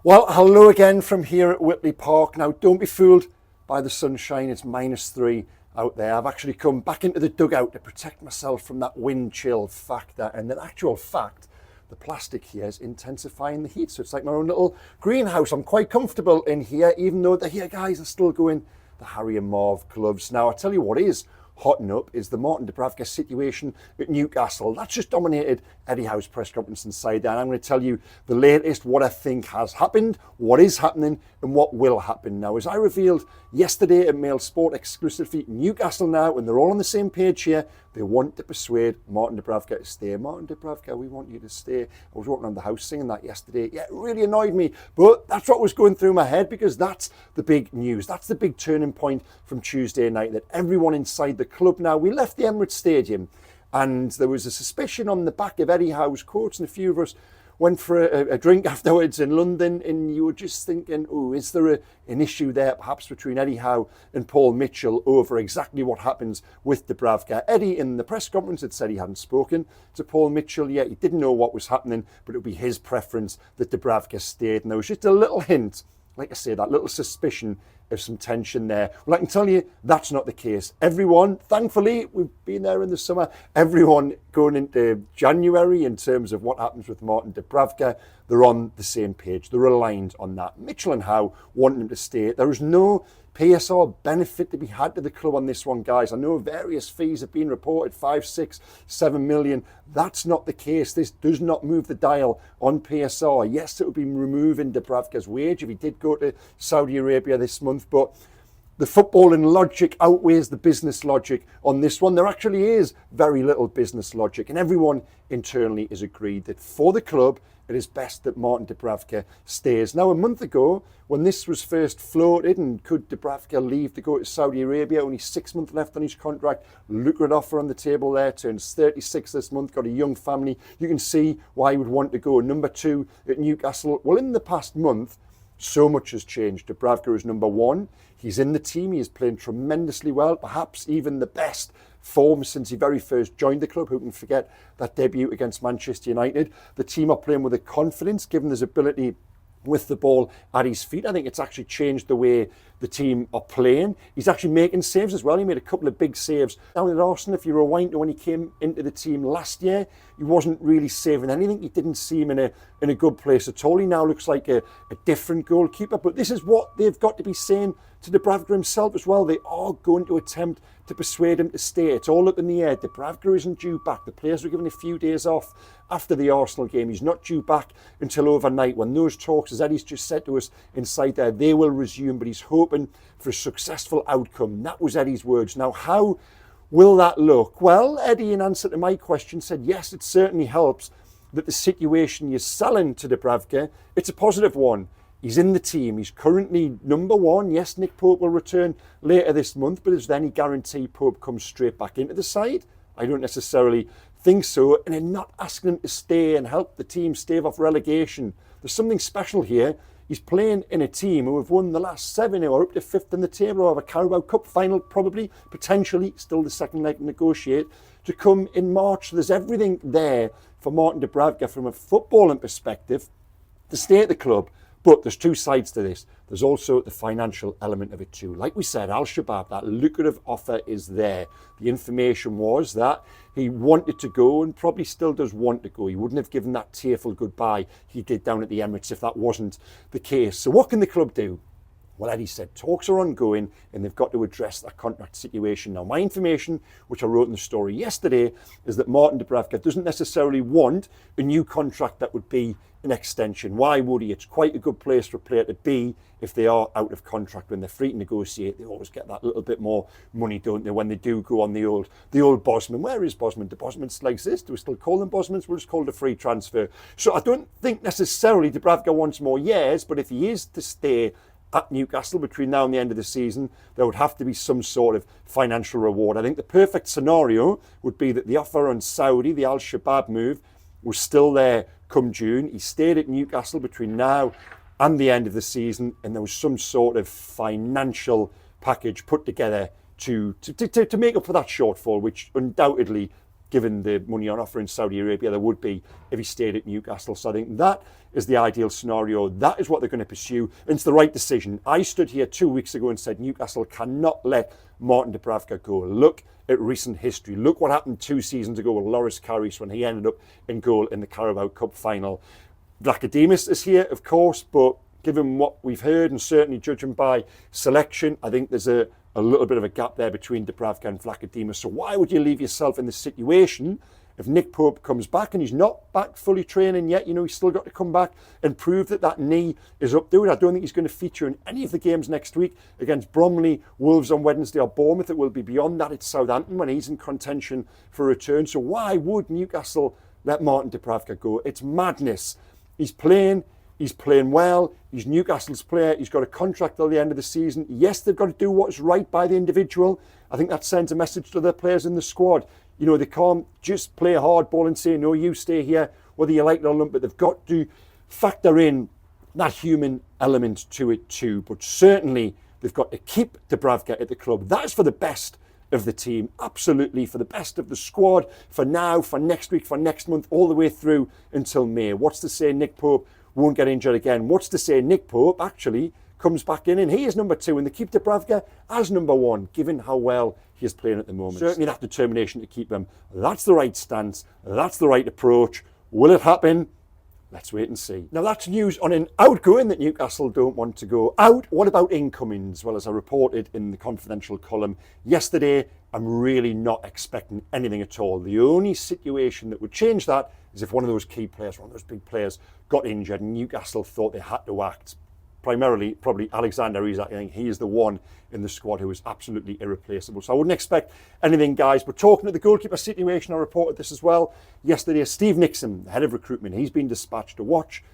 Well, hello again from here at Whitley Park. Now, don't be fooled by the sunshine. It's -3 out there. I've actually come back into the dugout to protect myself from that wind chill factor. And in actual fact, the plastic here is intensifying the heat. So it's like my own little greenhouse. I'm quite comfortable in here, even though the here guys are still going the Harry and Marv gloves. Now, I'll tell you what is hotting up is the Martin Dubravka situation at Newcastle. That's just dominated Eddie Howe's press conference inside there. And I'm going to tell you the latest, what I think has happened, what is happening, and what will happen now. As I revealed yesterday at Mail Sport exclusively, Newcastle now, and they're all on the same page here, they want to persuade Martin Dubravka to stay. Martin Dubravka, we want you to stay. I was walking around the house singing that yesterday. Yeah, it really annoyed me. But that's what was going through my head, because that's the big news. That's the big turning point from Tuesday night, that everyone inside the club now, we left the Emirates Stadium, and there was a suspicion on the back of Eddie Howe's quotes, and a few of us went for a drink afterwards in London, and you were just thinking, oh, is there an issue there perhaps between Eddie Howe and Paul Mitchell over exactly what happens with Dubravka? Eddie in the press conference had said he hadn't spoken to Paul Mitchell yet. He didn't know what was happening, but it would be his preference that Dubravka stayed. And there was just a little hint, like I say, that little suspicion of some tension there. Well, I can tell you that's not the case. Everyone, thankfully, we've been there in the summer, everyone going into January in terms of what happens with Martin Dubravka, they're on the same page. They're aligned on that. Mitchell and Howe want him to stay. There is no PSR benefit to be had to the club on this one, guys. I know various fees have been reported, 5, 6, 7 million. That's not the case. This does not move the dial on PSR. Yes, it would be removing Dubravka's wage if he did go to Saudi Arabia this month, but the footballing logic outweighs the business logic on this one. There actually is very little business logic, and everyone internally is agreed that for the club, it is best that Martin Dubravka stays. Now, a month ago, when this was first floated, and could Dubravka leave to go to Saudi Arabia, only 6 months left on his contract, lucrative offer on the table there, turns 36 this month, got a young family. You can see why he would want to go. Number 2 at Newcastle. Well, in the past month, so much has changed. Dubravka is number 1. He's in the team. He is playing tremendously well, perhaps even the best form since he very first joined the club. Who can forget that debut against Manchester United? The team are playing with a confidence, given his ability with the ball at his feet. I think it's actually changed the way the team are playing. He's actually making saves as well. He made a couple of big saves down at Arsenal. If you rewind to when he came into the team last year, he wasn't really saving anything. He didn't seem in a good place at all. He now looks like a different goalkeeper. But this is what they've got to be saying to Dubravka himself as well. They are going to attempt to persuade him to stay. It's all up in the air. Dubravka isn't due back. The players were given a few days off after the Arsenal game. He's not due back until overnight. When those talks, as Eddie's just said to us inside there, they will resume. But he's hoping for a successful outcome. That was Eddie's words. Now, how will that look? Well, Eddie, in answer to my question, said, yes, it certainly helps that the situation you're selling to Dubravka, it's a positive one. He's in the team. He's currently number 1. Yes, Nick Pope will return later this month, but is there any guarantee Pope comes straight back into the side? I don't necessarily think so. And they're not asking him to stay and help the team stave off relegation. There's something special here. He's playing in a team who have won the last 7, who are up to 5th in the table, or have a Carabao Cup final probably, potentially, still the second leg to negotiate, to come in March. So there's everything there for Martin Dubravka from a footballing perspective to stay at the club. But there's 2 sides to this. There's also the financial element of it too. Like we said, Al-Shabaab, that lucrative offer is there. The information was that he wanted to go, and probably still does want to go. He wouldn't have given that tearful goodbye he did down at the Emirates if that wasn't the case. So what can the club do? Well, Eddie said talks are ongoing and they've got to address that contract situation. Now, my information, which I wrote in the story yesterday, is that Martin Dubravka doesn't necessarily want a new contract that would be an extension. Why would he? It's quite a good place for a player to be if they are out of contract. When they're free to negotiate, they always get that little bit more money, don't they, when they do go on the old Bosman. Where is Bosman? Do Bosmans like this? Do we still call them Bosmans? We'll just call it a free transfer. So I don't think necessarily Dubravka wants more years, but if he is to stay at Newcastle between now and the end of the season, there would have to be some sort of financial reward. I think the perfect scenario would be that the offer on Saudi, the Al-Shabaab move, was still there come June. He stayed at Newcastle between now and the end of the season, and there was some sort of financial package put together to make up for that shortfall, which undoubtedly given the money on offer in Saudi Arabia, there would be if he stayed at Newcastle. So I think that is the ideal scenario. That is what they're going to pursue. And it's the right decision. I stood here 2 weeks ago and said Newcastle cannot let Martin Dubravka go. Look at recent history. Look what happened 2 seasons ago with Loris Karius when he ended up in goal in the Carabao Cup final. Vlachodimos is here, of course, but given what we've heard and certainly judging by selection, I think there's a little bit of a gap there between Dubravka and Vlachodimos. So why would you leave yourself in this situation if Nick Pope comes back and he's not back fully training yet? You know, he's still got to come back and prove that that knee is up to it. I don't think he's going to feature in any of the games next week against Bromley, Wolves on Wednesday or Bournemouth. It will be beyond that. It's Southampton when he's in contention for a return. So why would Newcastle let Martin Dubravka go? It's madness. He's playing well. He's Newcastle's player. He's got a contract till the end of the season. Yes, they've got to do what's right by the individual. I think that sends a message to the players in the squad. You know, they can't just play hardball and say, no, you stay here, whether you like it or not, but they've got to factor in that human element to it too. But certainly, they've got to keep Dubravka at the club. That is for the best of the team, absolutely, for the best of the squad, for now, for next week, for next month, all the way through until May. What's to say Nick Pope won't get injured again? What's to say Nick Pope actually comes back in and he is number 2 and they keep Dubravka as number 1, given how well he is playing at the moment? Certainly that determination to keep him. That's the right stance. That's the right approach. Will it happen? Let's wait and see. Now that's news on an outgoing that Newcastle don't want to go out. What about incomings? Well, as I reported in the confidential column yesterday, I'm really not expecting anything at all. The only situation that would change that is if one of those key players, one of those big players, got injured and Newcastle thought they had to act. Primarily, probably Alexander Isak. I think he is the one in the squad who is absolutely irreplaceable. So I wouldn't expect anything, guys. But talking to the goalkeeper situation, I reported this as well yesterday. Steve Nixon, the head of recruitment, he's been dispatched to watch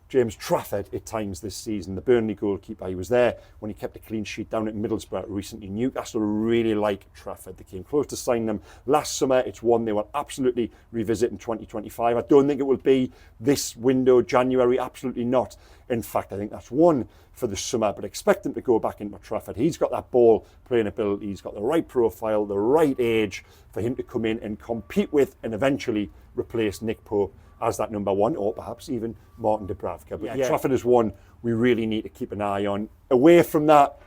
James Trafford at times this season, the Burnley goalkeeper. He was there when he kept a clean sheet down at Middlesbrough recently. Newcastle really like Trafford. They came close to signing him last summer. It's one they will absolutely revisit in 2025. I don't think it will be this window, January, absolutely not. In fact, I think that's one for the summer, but expect him to go back into Trafford. He's got that ball playing ability. He's got the right profile, the right age for him to come in and compete with and eventually replace Nick Pope as that number 1, or perhaps even Martin Dubravka. But yeah, Trafford is one we really need to keep an eye on. Away from that,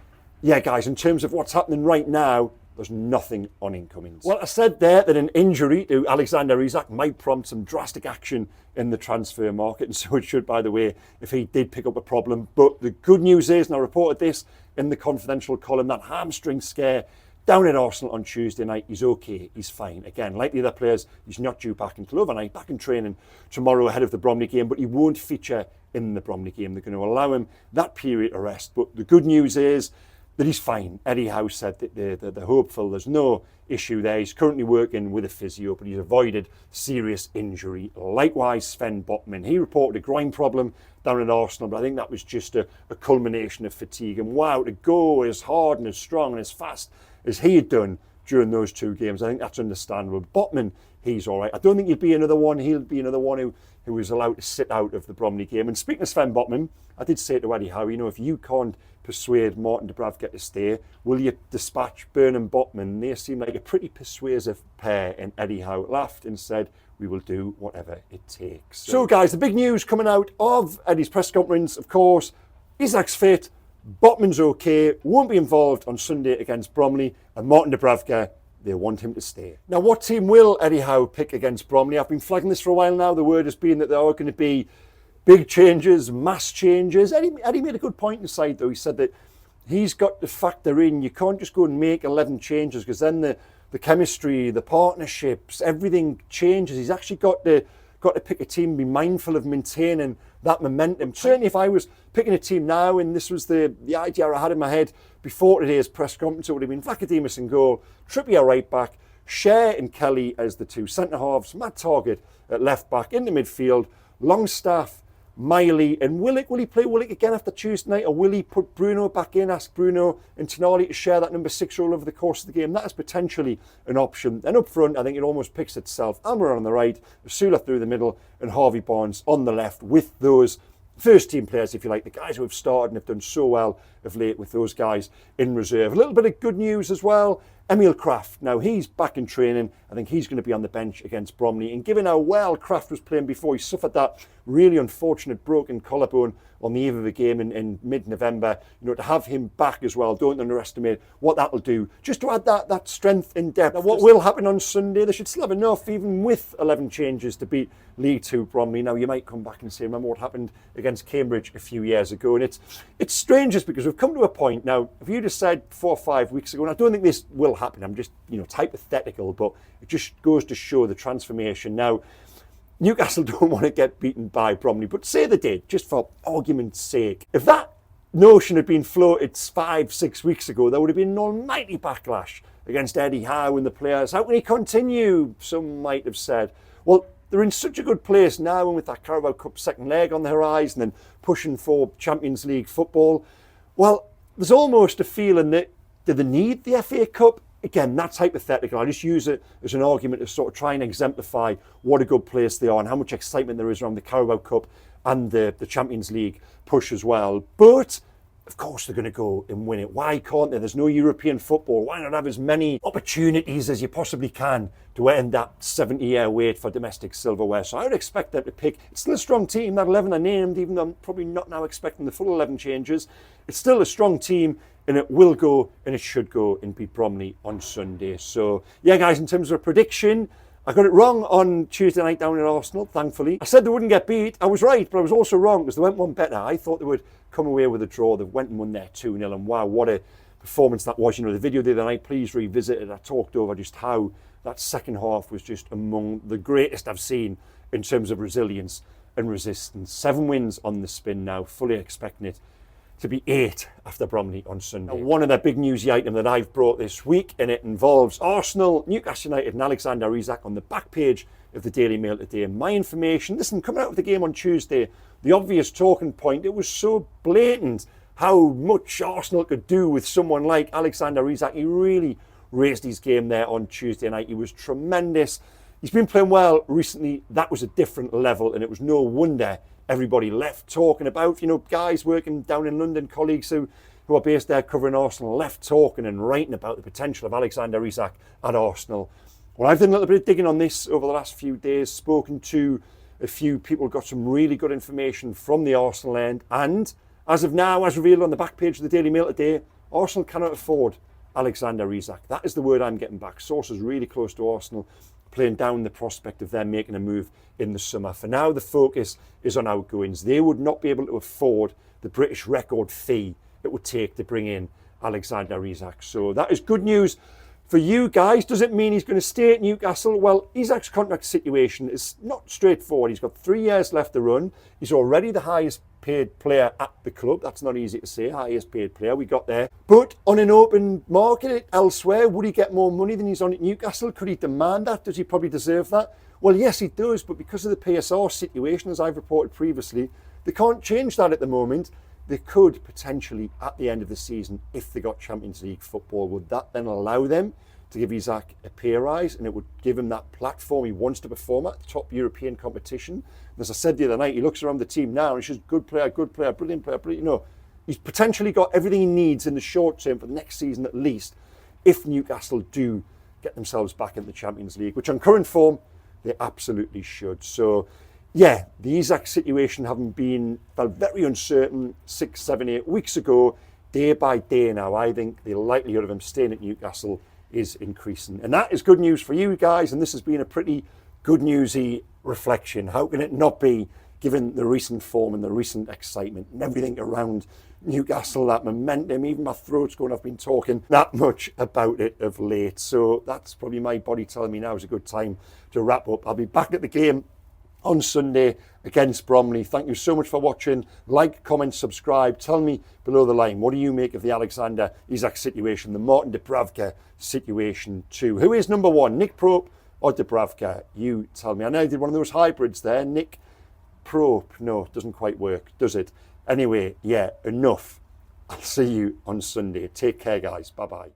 yeah, guys, in terms of what's happening right now, there's nothing on incomings. Well, I said there that an injury to Alexander Isak might prompt some drastic action in the transfer market, and so it should, by the way, if he did pick up a problem. But the good news is, and I reported this in the confidential column, that hamstring scare down at Arsenal on Tuesday night, he's okay, he's fine. Again, like the other players, he's not due back until overnight, back in training tomorrow ahead of the Bromley game, but he won't feature in the Bromley game. They're going to allow him that period of rest. But the good news is that he's fine. Eddie Howe said that they're hopeful. There's no issue there. He's currently working with a physio, but he's avoided serious injury. Likewise, Sven Botman. He reported a groin problem down at Arsenal, but I think that was just a culmination of fatigue. And wow, to go as hard and as strong and as fast as he had done during those 2 games, I think that's understandable. Botman, he's all right. I don't think he'll be another one. He'll be another one who was allowed to sit out of the Bromley game. And speaking of Sven Botman, I did say to Eddie Howe, you know, if you can't persuade Martin Dubravka to stay, will you dispatch Burnham Botman? They seem like a pretty persuasive pair. And Eddie Howe laughed and said, we will do whatever it takes. So guys, the big news coming out of Eddie's press conference, of course, Isak's fit, Botman's okay, won't be involved on Sunday against Bromley, and Martin Dubravka, they want him to stay. Now, what team will Eddie Howe pick against Bromley? I've been flagging this for a while now. The word has been that there are going to be big changes, mass changes. Eddie made a good point inside, though. He said that he's got to factor in, you can't just go and make 11 changes, because then the chemistry, the partnerships, everything changes. He's actually got to pick a team, be mindful of maintaining that momentum. Certainly if I was picking a team now, and this was the idea I had in my head before today's press conference, it would have been Vlachodimos in goal, Trippier right back, Cher and Kelly as the 2 centre-halves, Matt Targett at left back, in the midfield, Longstaff, Miley and Willock. Will he play Willock again after Tuesday night, or will he put Bruno back in, ask Bruno and Tonali to share that number 6 role over the course of the game? That is potentially an option. And up front, I think it almost picks itself. Almiron on the right, Sula through the middle, and Harvey Barnes on the left, with those first team players, if you like, the guys who have started and have done so well of late, with those guys in reserve. A little bit of good news as well. Emil Kraft, now he's back in training. I think he's going to be on the bench against Bromley. And given how well Kraft was playing before, he suffered that really unfortunate broken collarbone on the eve of the game in mid-November. To have him back as well, don't underestimate what that'll do. Just to add that strength and depth. Now, what will happen on Sunday, they should still have enough, even with 11 changes, to beat League 2 Bromley. Now, you might come back and say, remember what happened against Cambridge a few years ago? And it's strange just because we've come to a point now, if you just said 4 or 5 weeks ago, and I don't think this will happen, I'm just, it's hypothetical, but it just goes to show the transformation. Now, Newcastle don't want to get beaten by Bromley, but say they did, just for argument's sake. If that notion had been floated 5, 6 weeks ago, there would have been an almighty backlash against Eddie Howe and the players. How can he continue? Some might have said. Well, they're in such a good place now, and with that Carabao Cup second leg on the horizon and pushing for Champions League football, well, there's almost a feeling that, do they need the FA Cup? Again, that's hypothetical. I just use it as an argument to sort of try and exemplify what a good place they are and how much excitement there is around the Carabao Cup and the Champions League push as well. But, of course, they're going to go and win it. Why can't they? There's no European football. Why not have as many opportunities as you possibly can to end that 70-year wait for domestic silverware? So I would expect them to pick. It's still a strong team. That 11 are named, even though I'm probably not now expecting the full 11 changes. It's still a strong team, and it will go and it should go and beat Bromley on Sunday. So, yeah, guys, in terms of a prediction, I got it wrong on Tuesday night down in Arsenal, thankfully. I said they wouldn't get beat. I was right, but I was also wrong because they went one better. I thought they would come away with a draw. They went and won there 2-0, and wow, what a performance that was. The video the other night, please revisit it. I talked over just how that second half was just among the greatest I've seen in terms of resilience and resistance. 7 wins on the spin now, fully expecting it to be 8 after Bromley on Sunday. Now, one of the big newsy items that I've brought this week, and it involves Arsenal, Newcastle United and Alexander Isak on the back page of the Daily Mail today. My information, listen, coming out of the game on Tuesday, the obvious talking point, it was so blatant how much Arsenal could do with someone like Alexander Isak. He really raised his game there on Tuesday night. He was tremendous. He's been playing well recently. That was a different level, and it was no wonder everybody left talking about, guys working down in London, colleagues who are based there covering Arsenal, left talking and writing about the potential of Alexander Isak at Arsenal. Well, I've done a little bit of digging on this over the last few days, spoken to a few people, got some really good information from the Arsenal end, and as of now, as revealed on the back page of the Daily Mail today, Arsenal cannot afford Alexander Isak. That is the word I'm getting back. Sources really close to Arsenal playing down the prospect of them making a move in the summer. For now, the focus is on outgoings. They would not be able to afford the British record fee it would take to bring in Alexander Isak. So that is good news for you guys. Does it mean he's going to stay at Newcastle? Well, Isak's contract situation is not straightforward. He's got 3 years left to run. He's already the highest paid player at the club. That's not easy to say, highest paid player we got there. But on an open market elsewhere, would he get more money than he's on at Newcastle? Could he demand that? Does he probably deserve that? Well, yes, he does, but because of the PSR situation, as I've reported previously, they can't change that at the moment. They could potentially, at the end of the season, if they got Champions League football, would that then allow them to give Isak a pay rise, and it would give him that platform he wants to perform at, top European competition. And as I said the other night, he looks around the team now and he's just good player, brilliant player. He's potentially got everything he needs in the short term for the next season at least, if Newcastle do get themselves back in the Champions League, which on current form, they absolutely should. So, yeah, the Isak situation felt very uncertain 6, 7, 8 weeks ago. Day by day now, I think the likelihood of him staying at Newcastle is increasing. And that is good news for you guys, and this has been a pretty good newsy reflection. How can it not be, given the recent form and the recent excitement and everything around Newcastle, that momentum? Even my throat's going, I've been talking that much about it of late. So that's probably my body telling me now is a good time to wrap up. I'll be back at the game on Sunday against Bromley. Thank you so much for watching. Like, comment, subscribe. Tell me below the line, what do you make of the Alexander Isak situation, the Martin Dubravka situation too? Who is number one, Nick Pope or Dubravka? You tell me. I know I did one of those hybrids there, Nick Pope. No, it doesn't quite work, does it? Anyway, yeah, enough. I'll see you on Sunday. Take care, guys. Bye-bye.